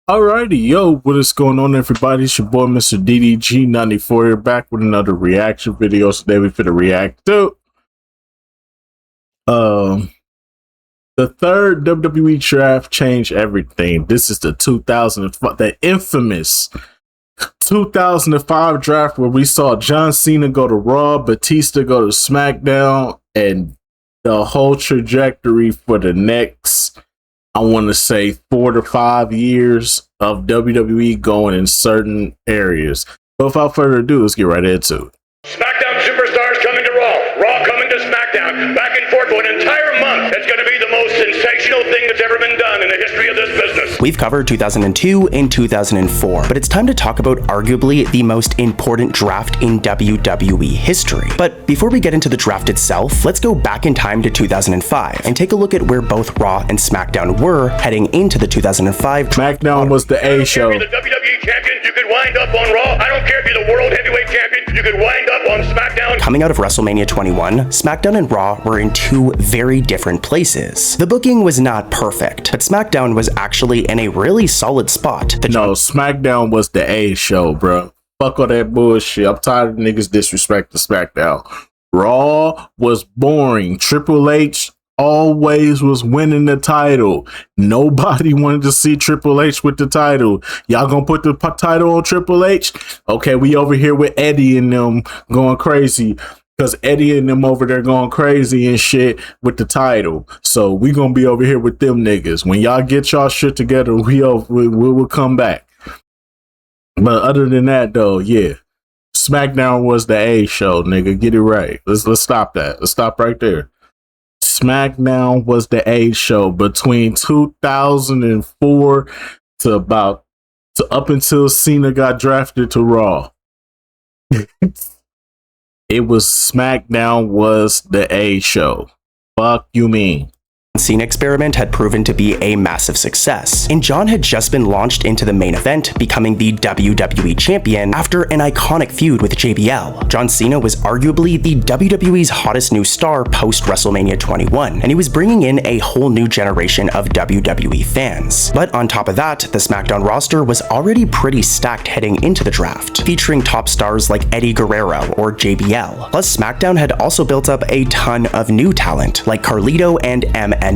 Alrighty, yo, what is going on, everybody? It's your boy, Mr. DDG94 here, back with another reaction video. Today we finna react to the third WWE draft changed everything. This is the infamous 2005 draft where we saw John Cena go to Raw, Batista go to SmackDown, and the whole trajectory for the next, I want to say, 4 to 5 years of WWE going in certain areas. But without further ado, let's get right into it. SmackDown superstars coming to Raw, Raw coming to SmackDown, back and forth for an entire month. It's going to be the most sensational thing that's ever been done in the history of this business. We've covered 2002 and 2004, but it's time to talk about arguably the most important draft in WWE history. But before we get into the draft itself, let's go back in time to 2005 and take a look at where both Raw and SmackDown were heading into the 2005 draft. SmackDown was the A show. If you're the WWE champion, you could wind up on Raw. I don't care if you're the world heavyweight champion, you could wind up on SmackDown. Coming out of WrestleMania 21, SmackDown and Raw were in two very different places. The booking was not perfect, but SmackDown was actually in a really solid spot. No, SmackDown was the A show, bro. Fuck all that bullshit. I'm tired of niggas disrespecting SmackDown. Raw was boring. Triple H always was winning the title. Nobody wanted to see Triple H with the title. Y'all gonna put the title on Triple H? Okay, we over here with Eddie and them going crazy. Because Eddie and them over there going crazy and shit with the title. So we gonna be over here with them niggas. When y'all get y'all shit together, we will come back. But other than that, though, yeah. SmackDown was the A show, nigga. Get it right. Let's stop that. Let's stop right there. SmackDown was the A show between 2004 to up until Cena got drafted to Raw. It was SmackDown was the A show. Fuck you mean? Cena experiment had proven to be a massive success, and John had just been launched into the main event, becoming the WWE champion after an iconic feud with JBL. John Cena was arguably the WWE's hottest new star post WrestleMania 21, and he was bringing in a whole new generation of WWE fans. But on top of that, the SmackDown roster was already pretty stacked heading into the draft, featuring top stars like Eddie Guerrero or JBL. Plus, SmackDown had also built up a ton of new talent, like Carlito and MNM.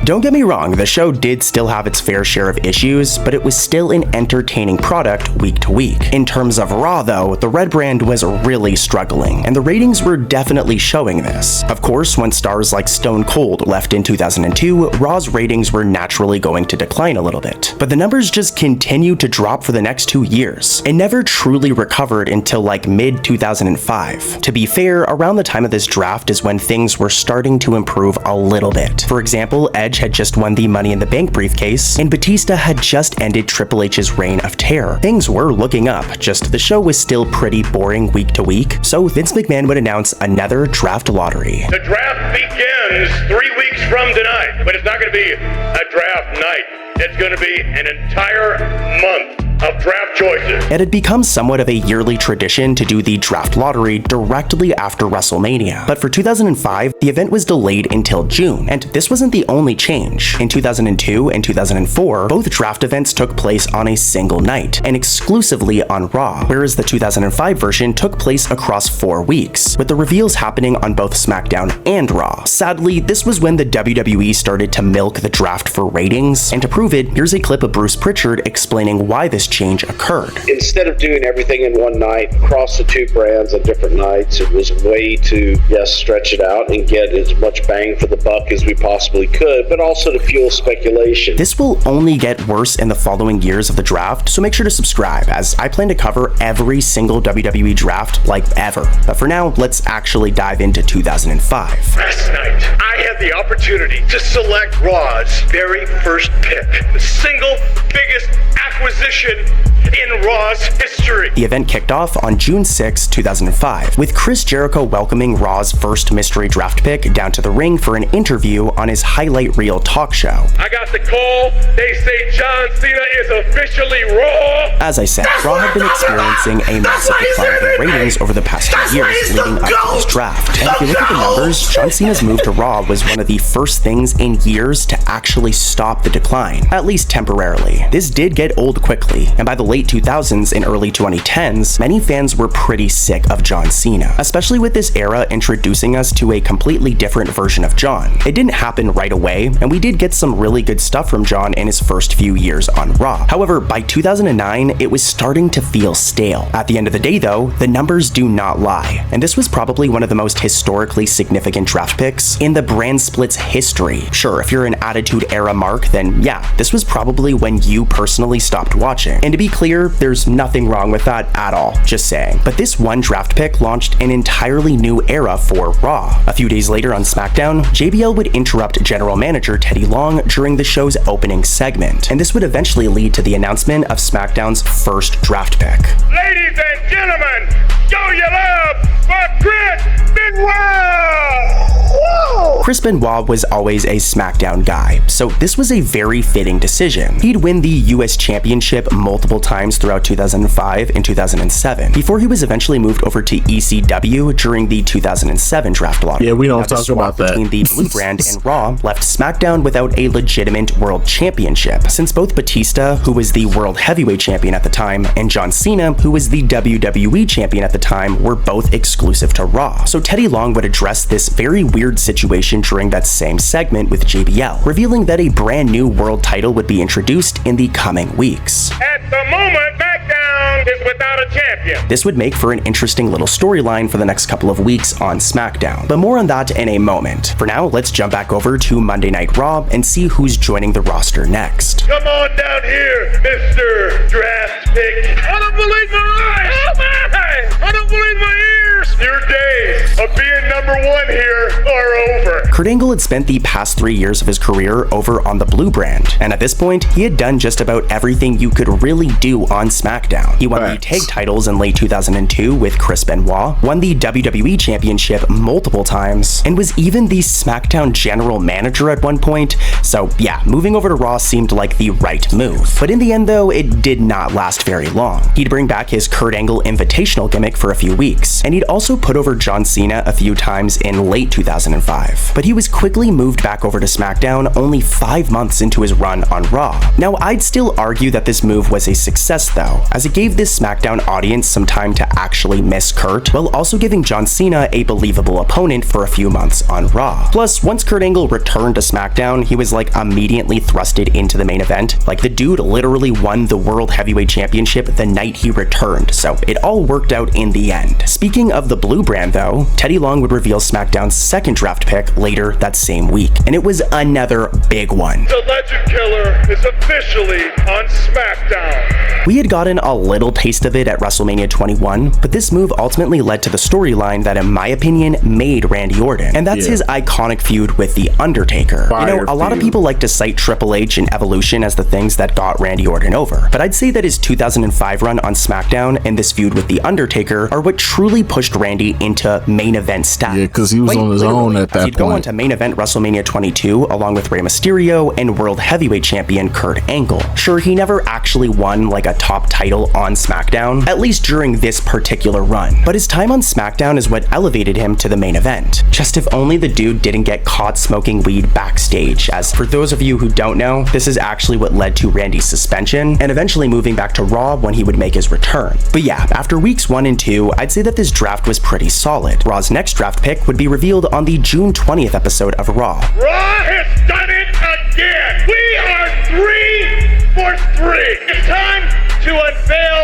Don't get me wrong, the show did still have its fair share of issues, but it was still an entertaining product week to week. In terms of Raw though, the Red brand was really struggling, and the ratings were definitely showing this. Of course, when stars like Stone Cold left in 2002, Raw's ratings were naturally going to decline a little bit. But the numbers just continued to drop for the next 2 years, and never truly recovered until like mid-2005. To be fair, around the time of this draft is when things were starting to improve a little bit. For example, Edge had just won the Money in the Bank briefcase, and Batista had just ended Triple H's reign of terror. Things were looking up, just the show was still pretty boring week to week, so Vince McMahon would announce another draft lottery. The draft begins 3 weeks from tonight, but it's not going to be a draft night. It's going to be an entire month of draft choices. It had become somewhat of a yearly tradition to do the draft lottery directly after WrestleMania. But for 2005, the event was delayed until June, and this wasn't the only change. In 2002 and 2004, both draft events took place on a single night, and exclusively on Raw, whereas the 2005 version took place across 4 weeks, with the reveals happening on both SmackDown and Raw. Sadly, this was when the WWE started to milk the draft for ratings, and to prove it, here's a clip of Bruce Pritchard explaining why this change occurred. Instead of doing everything in one night across the two brands on different nights, it was a way to, yes, stretch it out and get as much bang for the buck as we possibly could, but also to fuel speculation. This will only get worse in the following years of the draft, so make sure to subscribe, as I plan to cover every single WWE draft like ever. But for now, let's actually dive into 2005. Last night, I had the opportunity to select Raw's very first pick, the single biggest acquisition in Raw's history. The event kicked off on June 6, 2005, with Chris Jericho welcoming Raw's first mystery draft pick down to the ring for an interview on his highlight reel talk show. I got the call. They say John Cena is officially Raw. As I said, Raw had been experiencing a massive decline in ratings over the past 2 years leading up to this draft. And if you look at the numbers, John Cena's move to Raw was one of the first things in years to actually stop the decline, at least temporarily. This did get old quickly, and by the late 2000s and early 2010s, many fans were pretty sick of John Cena, especially with this era introducing us to a completely different version of John. It didn't happen right away, and we did get some really good stuff from John in his first few years on Raw. However, by 2009, it was starting to feel stale. At the end of the day though, the numbers do not lie, and this was probably one of the most historically significant draft picks in the brand split's history. Sure, if you're an Attitude Era mark, then yeah, this was probably when you personally stopped watching. And to be clear, there's nothing wrong with that at all, just saying. But this one draft pick launched an entirely new era for Raw. A few days later on SmackDown, JBL would interrupt general manager Teddy Long during the show's opening segment, and this would eventually lead to the announcement of SmackDown's first draft pick. Ladies and gentlemen, show your love for Chris Benoit! Chris Benoit was always a SmackDown guy, so this was a very fitting decision. He'd win the US Championship multiple times throughout 2005 and 2007, before he was eventually moved over to ECW during the 2007 draft lottery. Yeah, we don't talk about that. Between the Blue Brand and Raw left SmackDown without a legitimate world championship, since both Batista, who was the World Heavyweight Champion at the time, and John Cena, who was the WWE Champion at the time, were both exclusive to Raw. So Teddy Long would address this very weird situation during that same segment with JBL, revealing that a brand new world title would be introduced in the coming weeks. At the moment, SmackDown is without a champion. This would make for an interesting little storyline for the next couple of weeks on SmackDown, but more on that in a moment. For now, let's jump back over to Monday Night Raw and see who's joining the roster next. Come on down here, Mr. Draft Pick. I don't believe my eyes. Oh my! I don't believe my ears. Your days of being number one here are over. Kurt Angle had spent the past 3 years of his career over on the Blue Brand, and at this point, he had done just about everything you could really do on SmackDown. He won the tag titles in late 2002 with Chris Benoit, won the WWE Championship multiple times, and was even the SmackDown general manager at one point, so yeah, moving over to Raw seemed like the right move. But in the end though, it did not last very long. He'd bring back his Kurt Angle Invitational gimmick for a few weeks, and he'd also put over John Cena a few times in late 2005. But he was quickly moved back over to SmackDown only 5 months into his run on Raw. Now, I'd still argue that this move was a success though, as it gave this SmackDown audience some time to actually miss Kurt, while also giving John Cena a believable opponent for a few months on Raw. Plus, once Kurt Angle returned to SmackDown, he was like immediately thrusted into the main event. Like, the dude literally won the World Heavyweight Championship the night he returned, so it all worked out in the end. Speaking of the Blue Brand though, Teddy Long would reveal SmackDown's second draft pick later that same week, and it was another big one. The Legend Killer is officially on SmackDown. We had gotten a little taste of it at WrestleMania 21, but this move ultimately led to the storyline that, in my opinion, made Randy Orton, and that's his iconic feud with The Undertaker. A lot of people like to cite Triple H and Evolution as the things that got Randy Orton over, but I'd say that his 2005 run on SmackDown and this feud with The Undertaker are what truly pushed Randy into main event status. Yeah, because he was on his own at that He'd go on to main event WrestleMania 22 along with Rey Mysterio and World Heavyweight Champion Kurt Angle. Sure, he never actually won like a top title on SmackDown, at least during this particular run, but his time on SmackDown is what elevated him to the main event. Just if only the dude didn't get caught smoking weed backstage, as for those of you who don't know, this is actually what led to Randy's suspension and eventually moving back to Raw when he would make his return. But yeah, after weeks 1 and 2, I'd say that this draft was pretty solid. Raw's next draft pick would be revealed on the June 20th episode of Raw. Raw has done it again. We are 3 for 3. It's time to unveil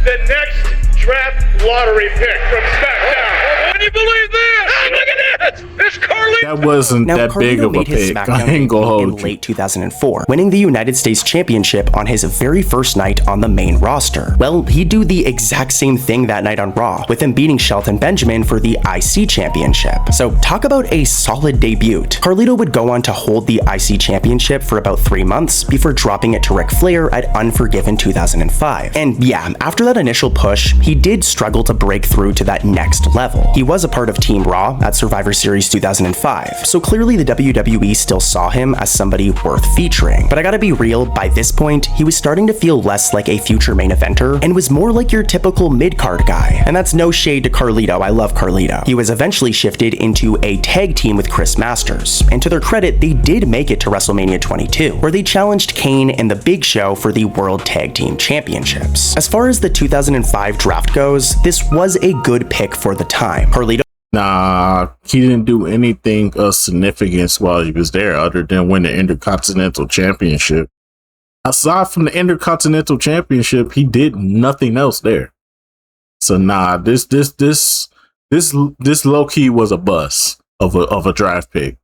the next draft lottery pick from SmackDown. Can you believe this? Oh, look at this! It's Carly. That wasn't Now, that big Carlito of a made his pick. I SmackDown ain't gonna debut in hold you. late 2004, winning the United States Championship on his very first night on the main roster. Well, he'd do the exact same thing that night on Raw, with him beating Shelton Benjamin for the IC Championship. So talk about a solid debut. Carlito would go on to hold the IC Championship for about 3 months before dropping it to Ric Flair at Unforgiven 2005. And yeah, after that initial push, he did struggle to break through to that next level. He was a part of Team Raw at Survivor Series 2005, so clearly the WWE still saw him as somebody worth featuring. But I gotta be real, by this point, he was starting to feel less like a future main eventer and was more like your typical mid-card guy. And that's no shade to Carlito, I love Carlito. He was eventually shifted into a tag team with Chris Masters, and to their credit, they did make it to WrestleMania 22, where they challenged Kane and The Big Show for the World Tag Team Championships. As far as the 2005 draft goes, this was a good pick for the time. Carlito Nah, he didn't do anything of significance while he was there other than win the Intercontinental Championship. Aside from the Intercontinental Championship, he did nothing else there. So nah, this low key was a bust of a draft pick.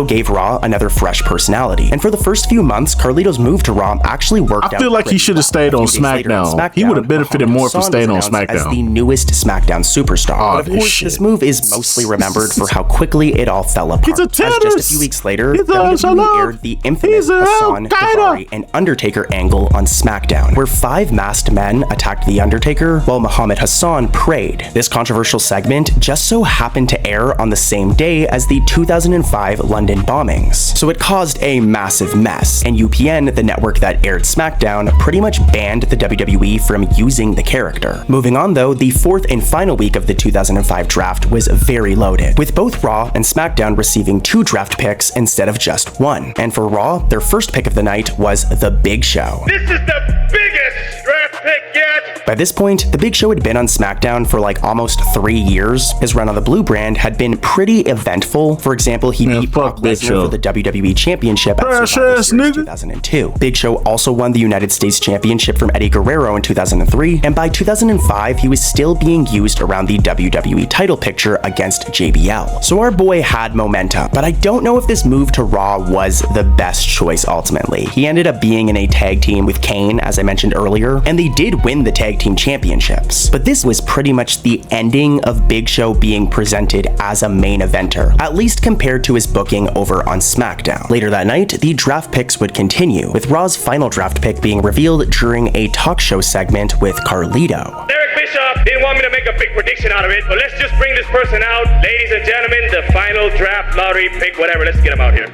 gave Raw another fresh personality, and for the first few months, Carlito's move to Raw actually worked out. I feel like he should have stayed on SmackDown. He would have benefited more if he stayed on SmackDown. As the newest SmackDown superstar. But of course, this move is mostly remembered for how quickly it all fell apart. He's a tennis. As just a few weeks later, WWE aired the infamous Hassan, Daivari, and Undertaker angle on SmackDown, where 5 masked men attacked The Undertaker while Muhammad Hassan prayed. This controversial segment just so happened to air on the same day as the 2005 London bombings, so it caused a massive mess, and UPN, the network that aired SmackDown, pretty much banned the WWE from using the character. Moving on though, the 4th and final week of the 2005 draft was very loaded, with both Raw and SmackDown receiving 2 draft picks instead of just 1. And for Raw, their first pick of the night was The Big Show. This is the biggest draft pick yet! By this point, The Big Show had been on SmackDown for like almost 3 years. His run on the Blue brand had been pretty eventful. For example, he beat Brock Lesnar for the WWE Championship at Survivor Series 2002. Big Show also won the United States Championship from Eddie Guerrero in 2003, and by 2005, he was still being used around the WWE title picture against JBL. So our boy had momentum, but I don't know if this move to Raw was the best choice ultimately. He ended up being in a tag team with Kane, as I mentioned earlier, and they did win the tag team championships. But this was pretty much the ending of Big Show being presented as a main eventer, at least compared to his booking over on SmackDown. Later that night, the draft picks would continue, with Raw's final draft pick being revealed during a talk show segment with Carlito. Eric Bischoff didn't want me to make a big prediction out of it, but let's just bring this person out. Ladies and gentlemen, the final draft lottery pick, whatever, let's get him out here.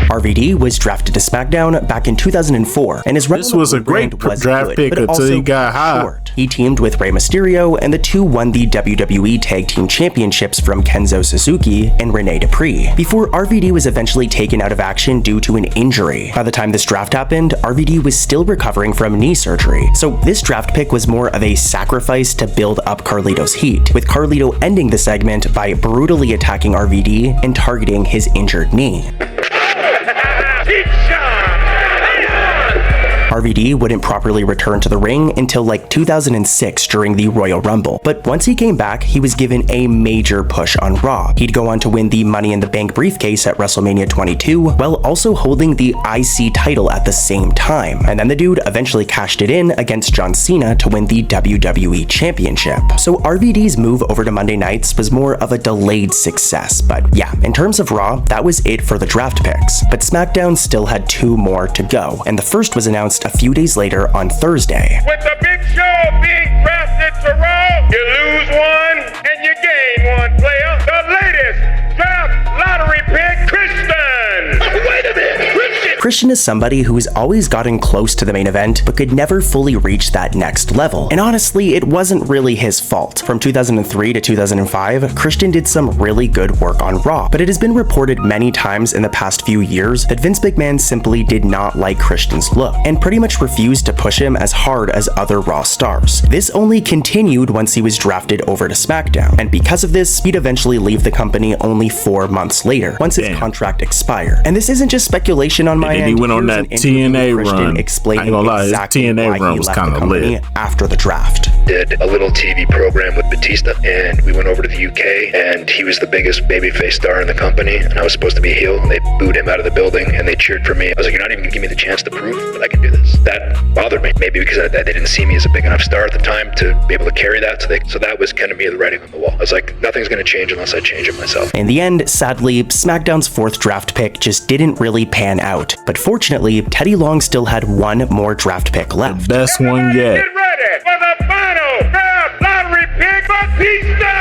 RVD was drafted to SmackDown back in 2004, and his this was a great draft pick until he got hot. He teamed with Rey Mysterio, and the two won the WWE Tag Team Championships from Kenzo Suzuki and Rene Dupree, before RVD was eventually taken out of action due to an injury. By the time this draft happened, RVD was still recovering from knee surgery, so this draft pick was more of a sacrifice to build up Carlito's heat, with Carlito ending the segment by brutally attacking RVD and targeting his injured knee. RVD wouldn't properly return to the ring until like 2006 during the Royal Rumble, but once he came back, he was given a major push on Raw. He'd go on to win the Money in the Bank briefcase at WrestleMania 22, while also holding the IC title at the same time, and then the dude eventually cashed it in against John Cena to win the WWE Championship. So RVD's move over to Monday nights was more of a delayed success, but yeah, in terms of Raw, that was it for the draft picks. But SmackDown still had 2 more to go, and the first was announced a few days later on Thursday. With the Big Show being drafted to Raw, you lose 1 and you gain 1, player. The latest draft lottery pick, Christian. Wait a minute, Christian is somebody who has always gotten close to the main event, but could never fully reach that next level. And honestly, it wasn't really his fault. From 2003 to 2005, Christian did some really good work on Raw, but it has been reported many times in the past few years that Vince McMahon simply did not like Christian's look, and pretty much refused to push him as hard as other Raw stars. This only continued once he was drafted over to SmackDown, and because of this, he'd eventually leave the company only 4 months later, once his contract expired. And this isn't just speculation on my And he went on that TNA run. Explaining I ain't gonna lie, his exactly TNA why run he was left kind the of company lit. after the draft. Did a little TV program with Batista, and we went over to the UK, and he was the biggest babyface star in the company, and I was supposed to be a heel, and they booed him out of the building, and they cheered for me. I was like, you're not even gonna give me the chance to prove that I can do this. That bothered me, maybe because they didn't see me as a big enough star at the time to be able to carry that, so that was kind of me the writing on the wall. I was like, nothing's gonna change unless I change it myself. In the end, sadly, SmackDown's 4th draft pick just didn't really pan out, but fortunately, Teddy Long still had one more draft pick left. Best one yet. Get ready for the final draft lottery pick, Batista!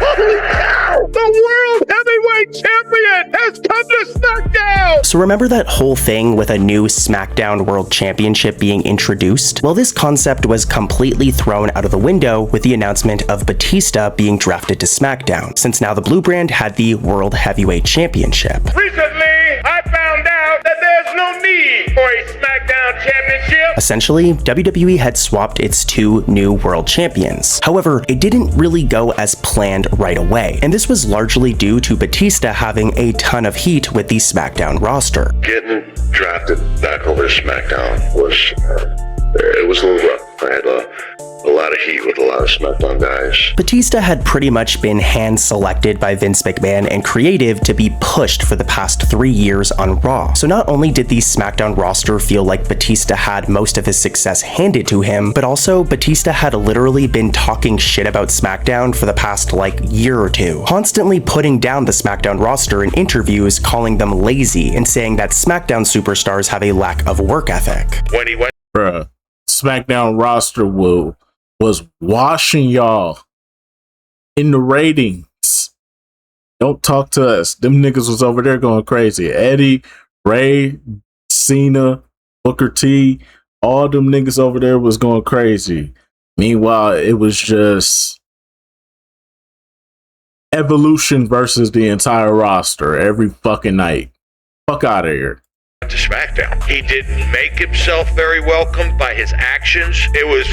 Holy cow! The World Heavyweight Champion has come to SmackDown! So remember that whole thing with a new SmackDown World Championship being introduced? Well, this concept was completely thrown out of the window with the announcement of Batista being drafted to SmackDown, since now the Blue Brand had the World Heavyweight Championship. Recently, I found out that there's no need for a SmackDown Championship. Essentially, WWE had swapped its 2 new world champions. However, it didn't really go as planned right away, and this was largely due to Batista having a ton of heat with the SmackDown roster. Getting drafted back over to SmackDown was a little rough. I had a lot of heat with a lot of SmackDown guys. Batista had pretty much been hand-selected by Vince McMahon and creative to be pushed for the past 3 years on Raw. So not only did the SmackDown roster feel like Batista had most of his success handed to him, but also Batista had literally been talking shit about SmackDown for the past year or two, constantly putting down the SmackDown roster in interviews, calling them lazy and saying that SmackDown superstars have a lack of work ethic. When he went, Bruh, SmackDown roster was washing y'all in the ratings. Don't talk to us. Them niggas was over there going crazy. Eddie, Ray, Cena, Booker T, all them niggas over there was going crazy. Meanwhile, it was just Evolution versus the entire roster every fucking night. Fuck out of here. to SmackDown. He didn't make himself very welcomed by his actions. It was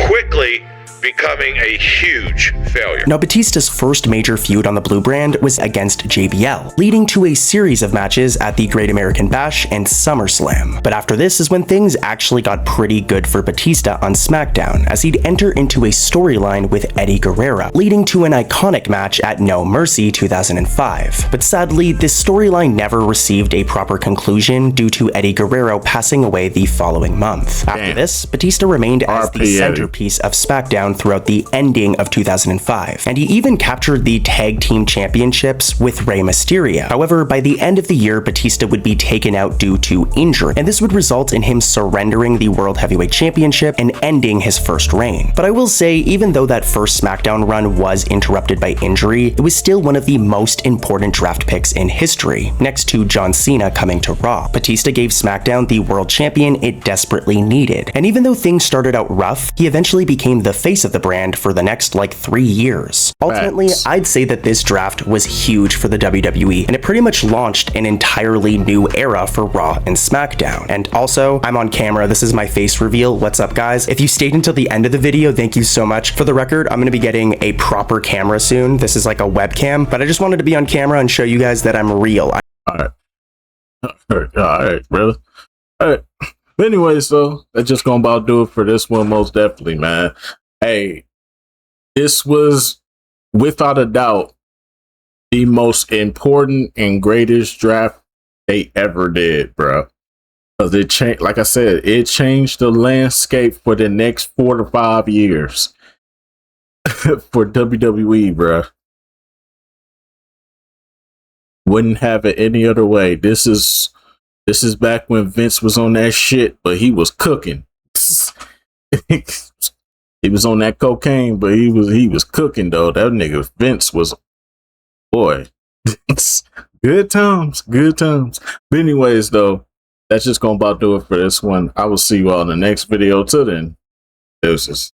quickly becoming a huge failure. Now, Batista's first major feud on the Blue Brand was against JBL, leading to a series of matches at the Great American Bash and SummerSlam. But after this is when things actually got pretty good for Batista on SmackDown, as he'd enter into a storyline with Eddie Guerrero, leading to an iconic match at No Mercy 2005. But sadly, this storyline never received a proper conclusion due to Eddie Guerrero passing away the following month. After this, Batista remained as the centerpiece of SmackDown throughout the ending of 2005, and he even captured the tag team championships with Rey Mysterio. However, by the end of the year, Batista would be taken out due to injury, and this would result in him surrendering the World Heavyweight Championship and ending his first reign. But I will say, even though that first SmackDown run was interrupted by injury, it was still one of the most important draft picks in history, next to John Cena coming to Raw. Batista gave SmackDown the world champion it desperately needed, and even though things started out rough, he eventually became the face of the brand for the next 3 years. Ultimately, I'd say that this draft was huge for the WWE, and it pretty much launched an entirely new era for Raw and SmackDown. And also, I'm on camera, this is my face reveal. What's up, guys? If you stayed until the end of the video, thank you so much. For the record, I'm gonna be getting a proper camera soon. This is like a webcam, but I just wanted to be on camera and show you guys that I'm real. Alright, brother. Alright. But anyways, though, that's just gonna about do it for this one, most definitely, man. Hey, this was, without a doubt, the most important and greatest draft they ever did, bro. Because it changed, like I said, it changed the landscape for the next 4 to 5 years for WWE, bro. Wouldn't have it any other way. This is back when Vince was on that shit, but he was cooking. He was on that cocaine, but he was cooking though. That nigga Vince was, boy. Good times. But anyways, though, that's just gonna about do it for this one. I will see you all in the next video. Till then, deuces.